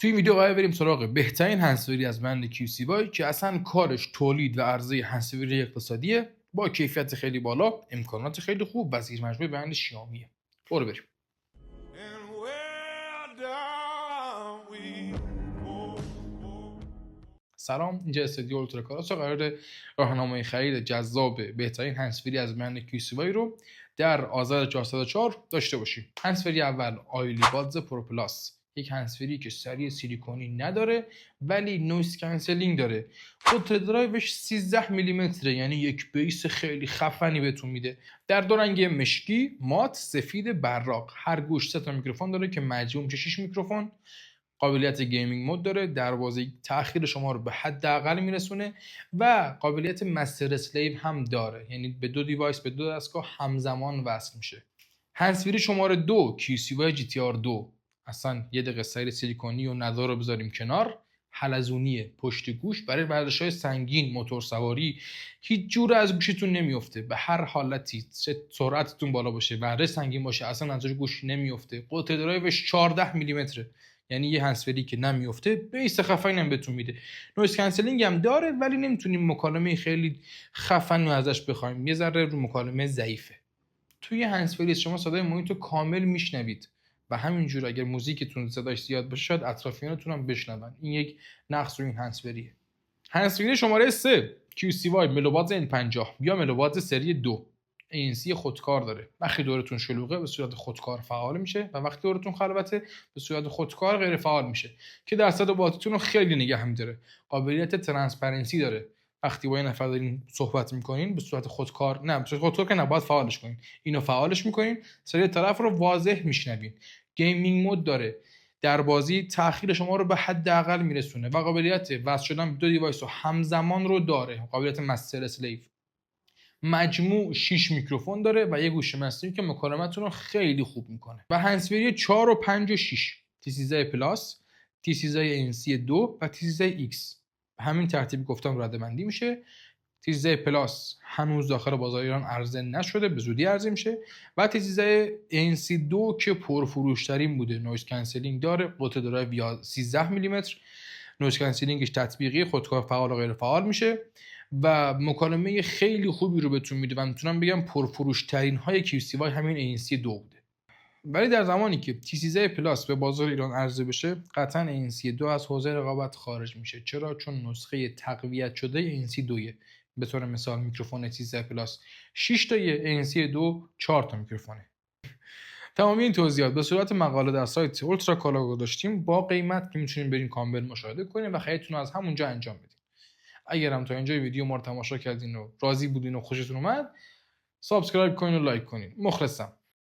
توی این ویدیو قراره بریم سراغ بهترین هندزفری از برند کیوسیوای که اصلا کارش تولید و عرضه هندزفری اقتصادیه با کیفیت خیلی بالا، امکانات خیلی خوب و زیر مجموعه برند شیائومیه. برو بریم. سلام، اینجا استودیو اولترا کاراس قراره راهنمای خرید جذاب بهترین هندزفری از برند کیوسیوای رو در آذر 404 داشته باشیم. هندزفری اول آیلی بادز پرو پلاس، یک هندزفری که سری سیلیکونی نداره ولی نویز کنسلینگ داره. قطر درایوش 13 میلیمتره، یعنی یک بیس خیلی خفنی بهتون میده. در دو رنگ مشکی، مات، سفید، براق. هر گوش 3 تا میکروفون داره که مجموع میشه 6 میکروفون. قابلیت گیمینگ مود داره، دروازه تأخیر شما رو به حداقل میرسونه و قابلیت مستر اسلیو هم داره، یعنی به دو دیوایس به دو دستگاه همزمان وصل میشه. هندزفری شماره 2 کیوسیوای جی تی آر 2، اصلا یه دقیقه سیر سیلیکونی و ندار رو بذاریم کنار، حلزونیه. پشت گوش برای ورزش‌های سنگین، موتور سواری، هیچ جور از گوشتون نمیفته. به هر حالتی، چه سرعتتون بالا باشه، ورزش سنگین باشه، اصلا از گوش نمیفته. قطر درایوش 14 میلیمتره، یعنی یه هندزفری که نمیفته، بیس خفنی هم بهتون میده. نویز کنسلینگ هم داره ولی نمیتونیم مکالمه خیلی خفن ازش بخوایم، یه ذره رو مکالمه ضعیفه. توی هندزفری شما صدای محیط رو کامل میشنوید و همینجور اگر موزیکتون صداش زیاد باشه شاید اطرافیانتون هم بشنون. این یک نقص رو این هندزفریه. هندزفری شماره 3 کیوسیوای ملوبادز N50 یا ملوبادز سری 2، ANC خودکار داره. وقتی دورتون شلوغه به صورت خودکار فعال میشه و وقتی دورتون خلوته به صورت خودکار غیر فعال میشه که درصد باتریتون رو خیلی نگه می‌داره. قابلیت ترانسپرنسی داره. وقتی با یه نفر دارین صحبت میکنین به صورت خودکار، نه به صورت خودکار که نباید فعالش کنین، اینو فعالش میکنین، صدای طرف رو واضح میشنوین. گیمینگ مود داره، در بازی تأخیر شما رو به حداقل میرسونه و قابلیت وصل شدن به دو دیوایس رو همزمان رو داره. قابلیت مستر اسلیو. مجموع 6 میکروفون داره و یه گوش مصنوعی که مکالمتون رو خیلی خوب میکنه. و هندزفری 4 و 5 و 6 T13 پلاس، T13 ANC 2 و T13 X به همین ترتیب گفتم ردبندی میشه. T13 پلاس هنوز داخل بازار ایران عرضه نشده، به زودی عرضه میشه. و T13 ANC 2 که پرفروشترین بوده، نویز کنسلینگ داره، قطر درایو 13 میلیمتر، نویز کنسلینگش تطبیقی، خودکار فعال و غیر فعال میشه و مکالمه خیلی خوبی رو بهتون میده و میتونم بگم پرفروشترین های کیوسیوای همین ANC 2 بوده. ولی در زمانی که T13 پلاس به بازار ایران عرضه بشه قطعا ANC 2 از حوزه رقابت خارج میشه. چرا؟ چون نسخه تقویت شده ANC 2 به طور مثال میکروفون T13 پلاس 6 تایه، ANC 2 4 تا میکروفونه. تمامی این توضیحات به صورت مقاله در سایت اولترا کالا داشتیم با قیمت که میتونین برین کامل مشاهده کنین و خریدتون از همونجا انجام بدین. اگر هم تا اینجای ویدیو ما رو تماشا کردین و راضی بودین و خوشتون اومد، سابسکرایب کنین و لایک کنین. مخلصم.